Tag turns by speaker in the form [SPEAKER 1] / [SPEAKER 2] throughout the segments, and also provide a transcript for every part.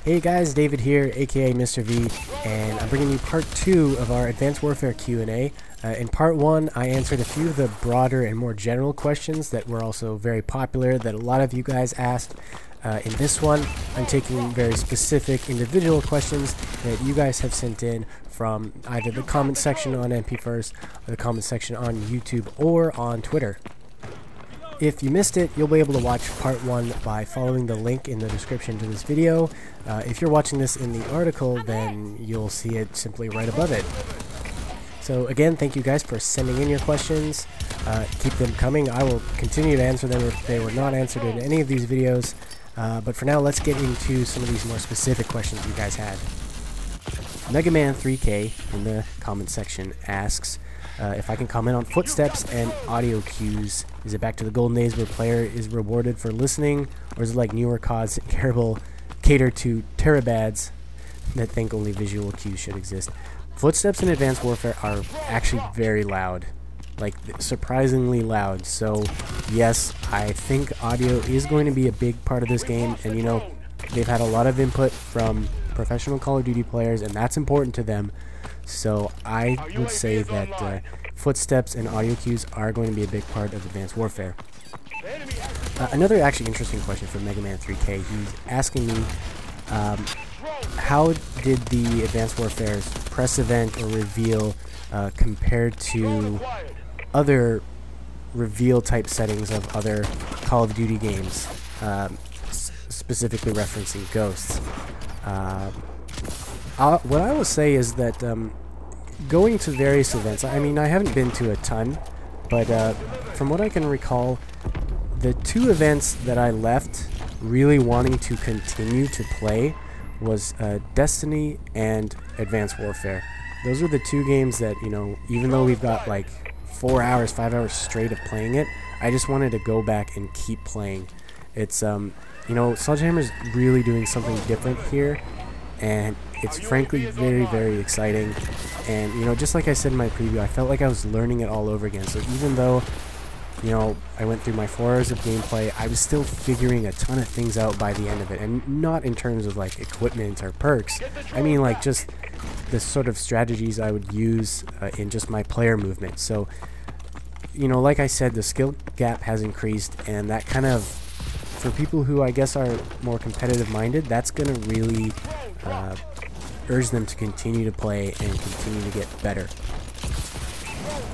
[SPEAKER 1] Hey guys, David here, aka Mr. V, and I'm bringing you part 2 of our Advanced Warfare Q&A. In part 1, I answered a few of the broader and more general questions that were also very popular that a lot of you guys asked. In this one, I'm taking very specific individual questions that you guys have sent in from either the comment section on MP1st, or the comment section on YouTube, or on Twitter. If you missed it, you'll be able to watch part 1 by following the link in the description to this video. If you're watching this in the article, then you'll see it simply right above it. So again, thank you guys for sending in your questions. Keep them coming. I will continue to answer them if they were not answered in any of these videos. But for now, let's get into some of these more specific questions you guys had. Mega Man 3K in the comment section asks, if I can comment on footsteps and audio cues. Is it back to the golden days where player is rewarded for listening, or is it like newer CODs that cater to terabads that think only visual cues should exist? Footsteps in Advanced Warfare are actually very loud, like surprisingly loud. So yes, I think audio is going to be a big part of this game, and you know, they've had a lot of input from professional Call of Duty players, and that's important to them. So I would say that footsteps and audio cues are going to be a big part of Advanced Warfare. Another actually interesting question from Mega Man 3K. He's asking me, how did the Advanced Warfare's press event or reveal compare to other reveal type settings of other Call of Duty games, specifically referencing Ghosts? What I will say is that going to various events, I mean, I haven't been to a ton, but from what I can recall, the two events that I left really wanting to continue to play was Destiny and Advanced Warfare. Those are the two games that, you know, even though we've got like 4 hours, 5 hours straight of playing it, I just wanted to go back and keep playing. It's, you know, Sledgehammer's really doing something different here, and it's frankly very, very exciting. And you know, just like I said in my preview, I felt like I was learning it all over again. So even though, you know, I went through my 4 hours of gameplay, I was still figuring a ton of things out by the end of it. And not in terms of like equipment or perks, I mean like just the sort of strategies I would use in just my player movement. So, you know, like I said, the skill gap has increased, and that kind of, for people who I guess are more competitive minded, that's going to really urge them to continue to play and continue to get better.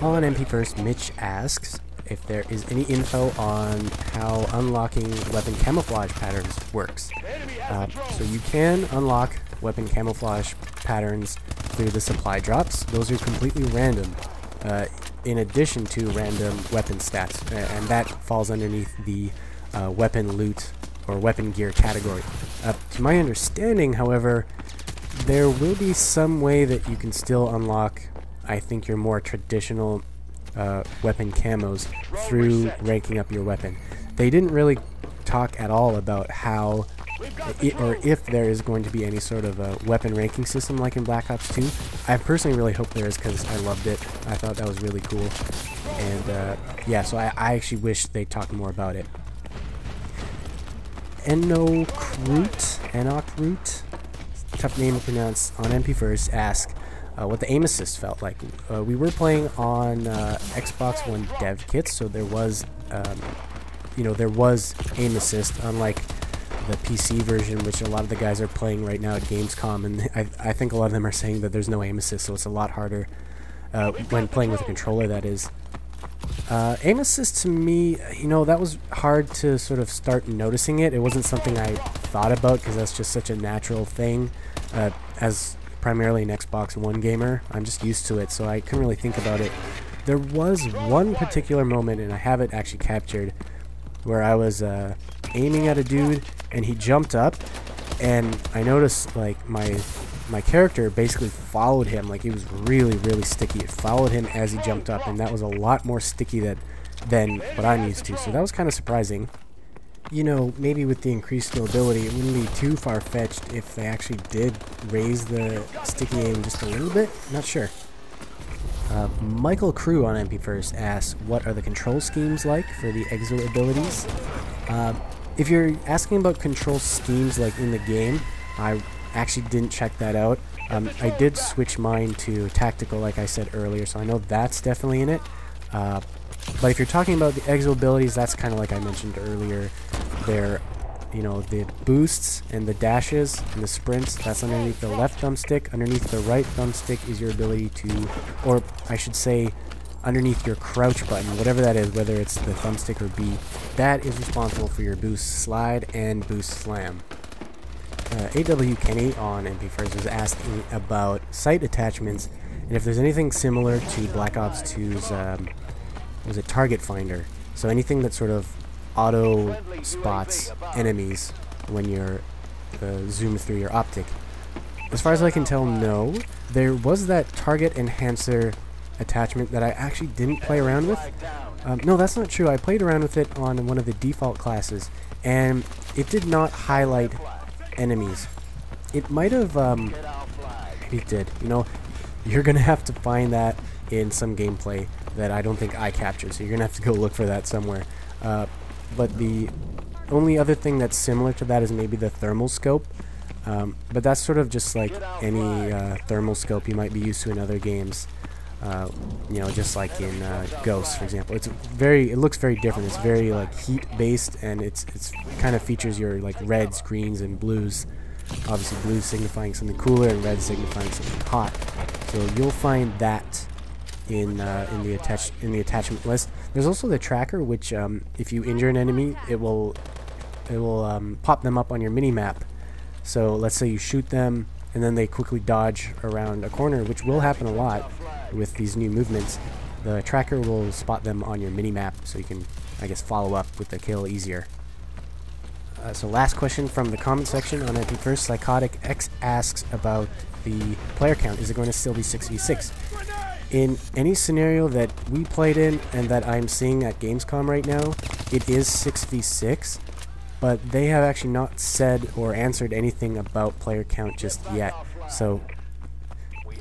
[SPEAKER 1] On MP1st, Mitch asks if there is any info on how unlocking weapon camouflage patterns works. So you can unlock weapon camouflage patterns through the supply drops. Those are completely random, in addition to random weapon stats, and that falls underneath the weapon loot or weapon gear category. To my understanding, however, there will be some way that you can still unlock, I think, your more traditional weapon camos through ranking up your weapon. They didn't really talk at all about how or if there is going to be any sort of a weapon ranking system like in Black Ops 2. I personally really hope there is, because I loved it. I thought that was really cool. And yeah, so I actually wish they talked more about it. Enokrut, tough name to pronounce, on MP1st asks what the aim assist felt like. We were playing on Xbox One dev kits, so there was, you know, there was aim assist, unlike the PC version, which a lot of the guys are playing right now at Gamescom, and I think a lot of them are saying that there's no aim assist, so it's a lot harder when playing with a controller, that is. Aim assist, to me, you know, that was hard to sort of start noticing it. It wasn't something I thought about, because that's just such a natural thing. As primarily an Xbox One gamer, I'm just used to it, so I couldn't really think about it. There was one particular moment, and I have it actually captured, where I was aiming at a dude, and he jumped up, and I noticed like my character basically followed him. Like, he was really, really sticky. It followed him as he jumped up, and that was a lot more sticky than what I'm used to, so that was kind of surprising. You know, maybe with the increased scalability, it wouldn't be too far-fetched if they actually did raise the sticky aim just a little bit. Not sure. Michael Crew on MP1st asks, what are the control schemes like for the exo abilities? If you're asking about control schemes like in the game, I actually didn't check that out. I did switch mine to tactical, like I said earlier, so I know that's definitely in it. But if you're talking about the exo abilities, that's kind of like I mentioned earlier. They're, you know, the boosts and the dashes and the sprints, that's underneath the left thumbstick. Underneath the right thumbstick is your ability to, or I should say, underneath your crouch button, whatever that is, whether it's the thumbstick or B, that is responsible for your boost slide and boost slam. A.W. Kenny on MP1st was asking about sight attachments and if there's anything similar to Black Ops 2's was it target finder. So anything that sort of auto spots enemies when you're zoomed through your optic. As far as I can tell, no. There was that target enhancer attachment that I actually didn't play around with. No, that's not true. I played around with it on one of the default classes, and it did not highlight enemies. It might have, maybe it did. You know, you're gonna have to find that in some gameplay that I don't think I captured, so you're gonna have to go look for that somewhere. But the only other thing that's similar to that is maybe the thermal scope. But that's sort of just like any thermal scope you might be used to in other games. You know, just like in Ghosts, for example. It looks very different. It's very like heat based, and it's kind of features your like reds, greens, and blues. Obviously, blues signifying something cooler, and red signifying something hot. So you'll find that in the attachment list. There's also the tracker, which if you injure an enemy, it will pop them up on your mini map. So let's say you shoot them, and then they quickly dodge around a corner, which will happen a lot with these new movements. The tracker will spot them on your mini-map, so you can, I guess, follow up with the kill easier. So last question from the comment section on MP1st. Psychotic X asks about the player count. Is it going to still be 6v6? In any scenario that we played in and that I'm seeing at Gamescom right now, it is 6v6, but they have actually not said or answered anything about player count just yet. So,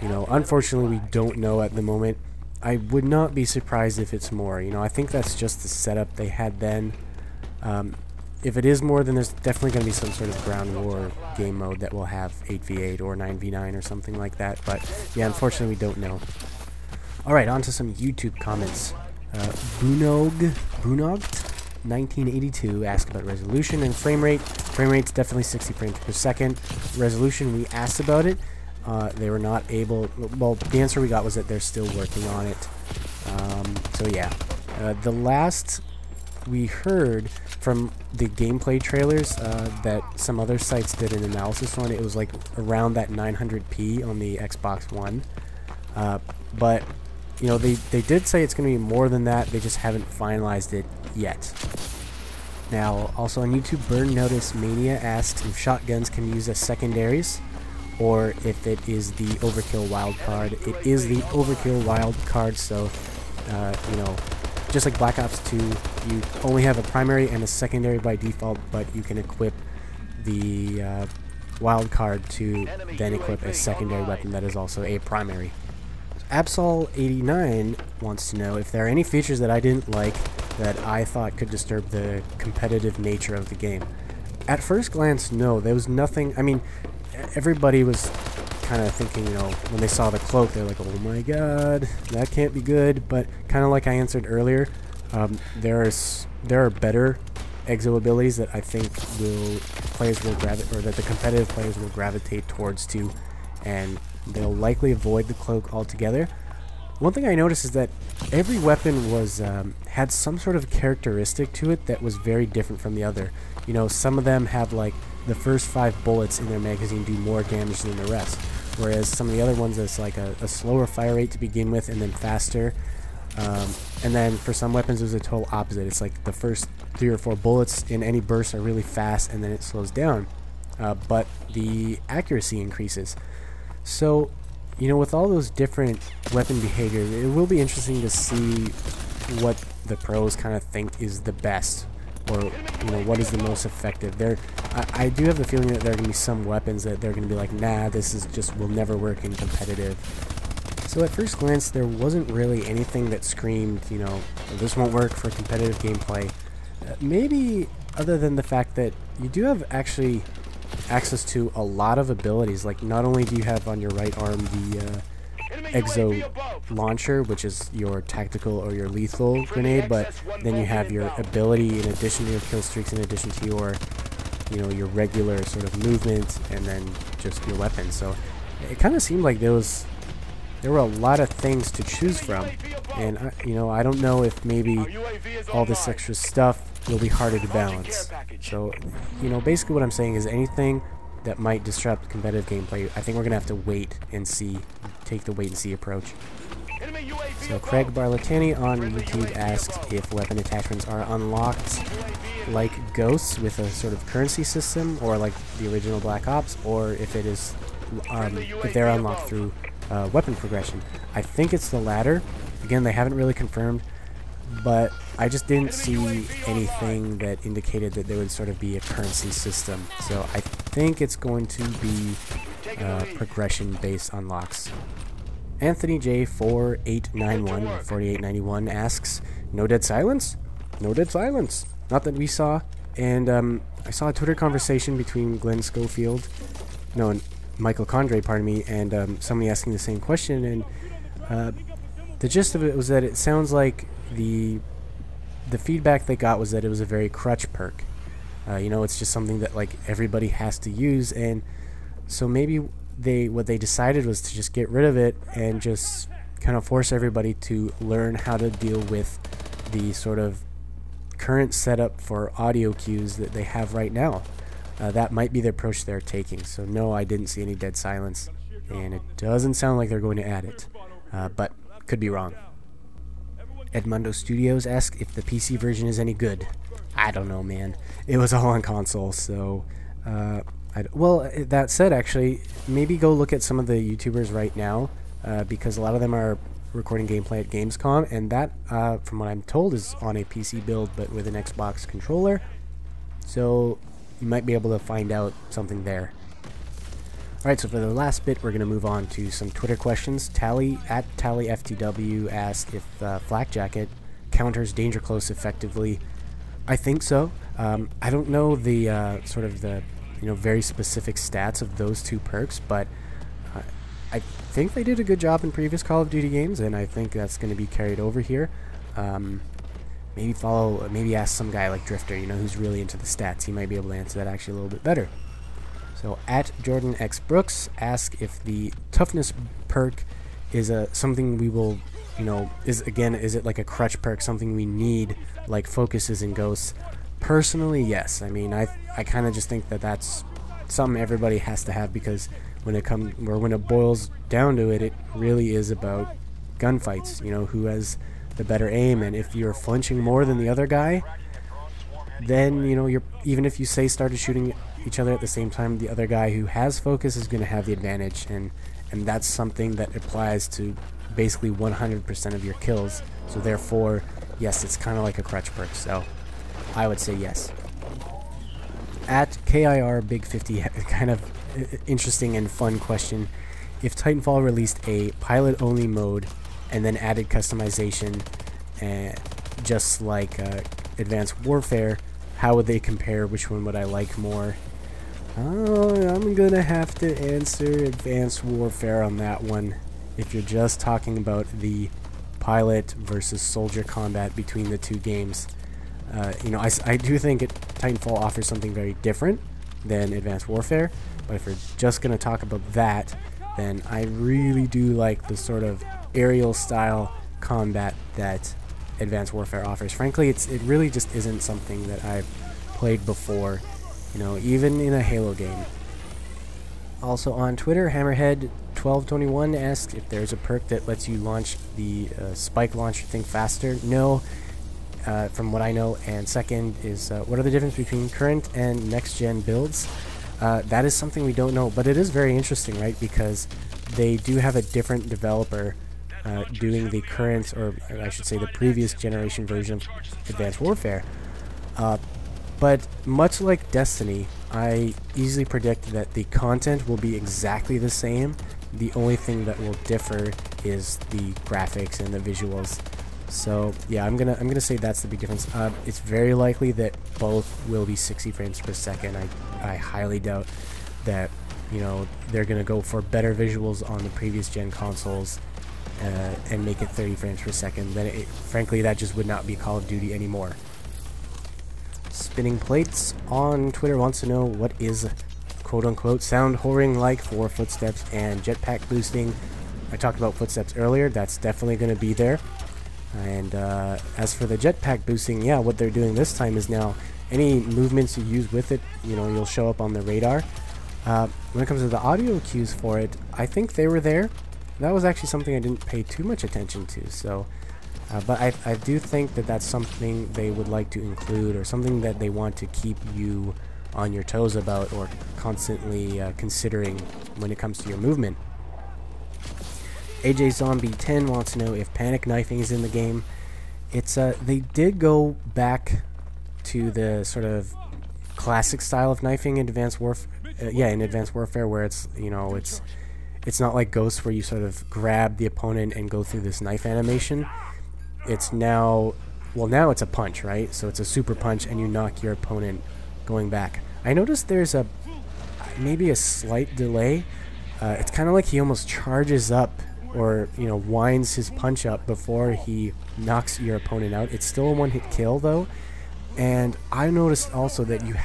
[SPEAKER 1] you know, unfortunately we don't know at the moment. I would not be surprised if it's more. You know, I think that's just the setup they had then. If it is more, then there's definitely going to be some sort of ground war game mode that will have 8v8 or 9v9 or something like that. But yeah, unfortunately we don't know. Alright, on to some YouTube comments. Brunogt 1982 asked about resolution and frame rate. Frame rate's definitely 60 frames per second. Resolution, we asked about it. They were not able, well, the answer we got was that they're still working on it. So yeah. The last we heard from the gameplay trailers that some other sites did an analysis on, it was like around that 900p on the Xbox One. But, you know, they did say it's going to be more than that, they just haven't finalized it yet. Now, also on YouTube, Burn Notice Mania asks if shotguns can use as secondaries, or if it is the overkill wildcard. It is the overkill wildcard, so, you know, just like Black Ops 2, you only have a primary and a secondary by default, but you can equip the wildcard to then equip a secondary weapon that is also a primary. Absol89 wants to know if there are any features that I didn't like that I thought could disturb the competitive nature of the game. At first glance, no. There was nothing. I mean, everybody was kind of thinking, you know, when they saw the cloak, they're like, oh my god, that can't be good. But kind of like I answered earlier, there are better exo abilities that I think that the competitive players will gravitate towards too, and they'll likely avoid the cloak altogether. One thing I noticed is that every weapon was had some sort of characteristic to it that was very different from the other. You know, some of them have like the first 5 bullets in their magazine do more damage than the rest, whereas some of the other ones it's like a slower fire rate to begin with and then faster. And then for some weapons it was a total opposite. It's like the first 3 or 4 bullets in any burst are really fast and then it slows down, but the accuracy increases. So, you know, with all those different weapon behaviors, it will be interesting to see what the pros kind of think is the best, or, you know, what is the most effective. I do have the feeling that there are going to be some weapons that they're going to be like, nah, this is just will never work in competitive. So at first glance, there wasn't really anything that screamed, you know, this won't work for competitive gameplay. Maybe other than the fact that you do have actually access to a lot of abilities. Like, not only do you have on your right arm the Exo launcher, which is your tactical or your lethal grenade, but then you have your ability in addition to your kill streaks, in addition to your, you know, your regular sort of movement, and then just your weapon. So it kind of seemed like there were a lot of things to choose from, and you know, I don't know if maybe all this extra stuff will be harder to balance. So, you know, basically what I'm saying is anything that might disrupt competitive gameplay, I think we're gonna have to wait and see, take the wait and see approach. So Craig Barlatani on YouTube asks if weapon attachments are unlocked like Ghosts with a sort of currency system, or like the original Black Ops, or if it is if they're unlocked through weapon progression. I think it's the latter. Again, they haven't really confirmed, but I just didn't see anything that indicated that there would sort of be a currency system. So I think it's going to be progression-based unlocks. Anthony J 4891 or 4891 asks, "No dead silence? No dead silence. Not that we saw." And I saw a Twitter conversation between Glenn Schofield, and Michael Condrey, pardon me, and somebody asking the same question. And the gist of it was that it sounds like the feedback they got was that it was a very crutch perk. You know, it's just something that like everybody has to use, and so maybe what they decided was to just get rid of it and just kind of force everybody to learn how to deal with the sort of current setup for audio cues that they have right now. That might be the approach they're taking. So no, I didn't see any dead silence, and it doesn't sound like they're going to add it, but could be wrong. Edmundo Studios asks if the PC version is any good. I don't know, man. It was all on console, so well, that said, actually, maybe go look at some of the YouTubers right now, because a lot of them are recording gameplay at Gamescom, and that, from what I'm told, is on a PC build but with an Xbox controller, so you might be able to find out something there. Alright, so for the last bit, we're going to move on to some Twitter questions. TallyFTW asked if Flak Jacket counters Danger Close effectively. I think so. I don't know the sort of the very specific stats of those two perks, but I think they did a good job in previous Call of Duty games, and I think that's going to be carried over here. Maybe ask some guy like Drifter, who's really into the stats. He might be able to answer that actually a little bit better. So at Jordan X Brooks asks if the toughness perk is something we will, is it like a crutch perk, something we need like focuses and ghosts? Personally, yes. I mean, I kind of just think that that's something everybody has to have, because when it boils down to it, it really is about gunfights. Who has the better aim, and if you're flinching more than the other guy, then you're, even if you started shooting each other at the same time, the other guy who has focus is going to have the advantage, and that's something that applies to basically 100% of your kills. So therefore, yes, it's kind of like a crutch perk. So I would say yes. At KIR Big 50, kind of interesting and fun question: if Titanfall released a pilot-only mode and then added customization, just like Advanced Warfare, how would they compare? Which one would I like more? I'm gonna have to answer Advanced Warfare on that one. If you're just talking about the pilot versus soldier combat between the two games, I do think Titanfall offers something very different than Advanced Warfare, but if we're just gonna talk about that, then I really do like the sort of aerial style combat that Advanced Warfare offers. Frankly, it really just isn't something that I've played before, even in a Halo game. Also on Twitter, Hammerhead1221 asks if there's a perk that lets you launch the spike launcher thing faster. No, from what I know. And second is, what are the difference between current and next-gen builds? That is something we don't know, but it is very interesting, right? Because they do have a different developer doing the current, or I should say the previous generation version of Advanced Warfare. But much like Destiny, I easily predict that the content will be exactly the same. The only thing that will differ is the graphics and the visuals. So yeah, I'm gonna say that's the big difference. It's very likely that both will be 60 frames per second. I highly doubt that, you know, they're gonna go for better visuals on the previous gen consoles and make it 30 frames per second. Then frankly, that just would not be Call of Duty anymore. Spinning Plates on Twitter wants to know what is quote-unquote sound whoring like for footsteps and jetpack boosting. I talked about footsteps earlier. That's definitely going to be there. And as for the jetpack boosting, yeah, what they're doing this time is now any movements you use with it, you know, you'll show up on the radar. When it comes to the audio cues for it, I think they were there. That was actually something I didn't pay too much attention to. So, but I do think that that's something they would like to include, or something that they want to keep you on your toes about, or constantly considering when it comes to your movement. AJ Zombie 10 wants to know if panic knifing is in the game. It's they did go back to the sort of classic style of knifing in Advanced Warfare. In Advanced Warfare, where it's, you know, it's not like Ghosts where you sort of grab the opponent and go through this knife animation. It's now, well, now it's a punch, right? So it's a super punch and you knock your opponent going back. I noticed there's maybe a slight delay. It's kind of like he almost charges up, or, you know, winds his punch up before he knocks your opponent out. It's still a one-hit kill though. And I noticed also that you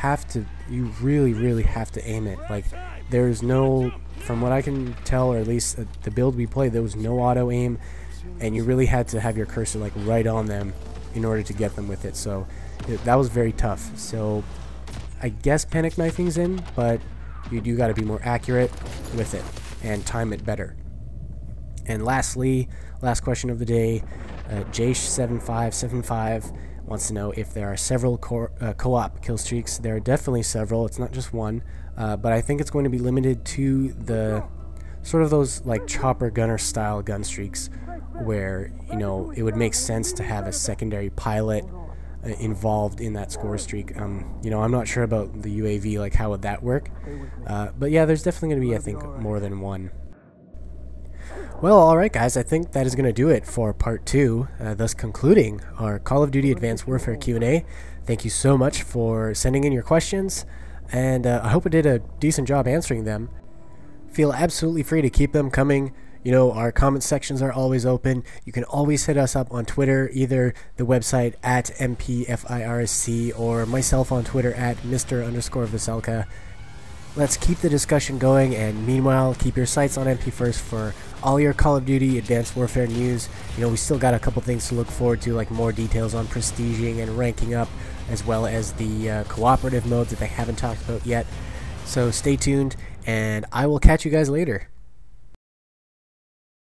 [SPEAKER 1] really have to aim it. Like, there's no, from what I can tell, or at least the build we played, there was no auto aim, and you really had to have your cursor like right on them in order to get them with it. So that was very tough. So I guess panic knifing's in, but you do got to be more accurate with it and time it better. And lastly, last question of the day, Jace7575 wants to know if there are several co-op kill streaks. There are definitely several. It's not just one, but I think it's going to be limited to the sort of those like chopper gunner style gun streaks, where, you know, it would make sense to have a secondary pilot involved in that score streak. You know, I'm not sure about the UAV, like how would that work, but yeah, there's definitely going to be, I think, more than one. Well, alright guys, I think that is going to do it for part 2, thus concluding our Call of Duty Advanced Warfare Q&A. Thank you so much for sending in your questions, and I hope I did a decent job answering them. Feel absolutely free to keep them coming. You know, our comment sections are always open. You can always hit us up on Twitter, either the website at MPFIRSC or myself on Twitter at Mr_Veselka. Let's keep the discussion going, and meanwhile, keep your sights on MP First for all your Call of Duty Advanced Warfare news. You know, we still got a couple things to look forward to, like more details on prestiging and ranking up, as well as the cooperative modes that they haven't talked about yet. So stay tuned, and I will catch you guys later.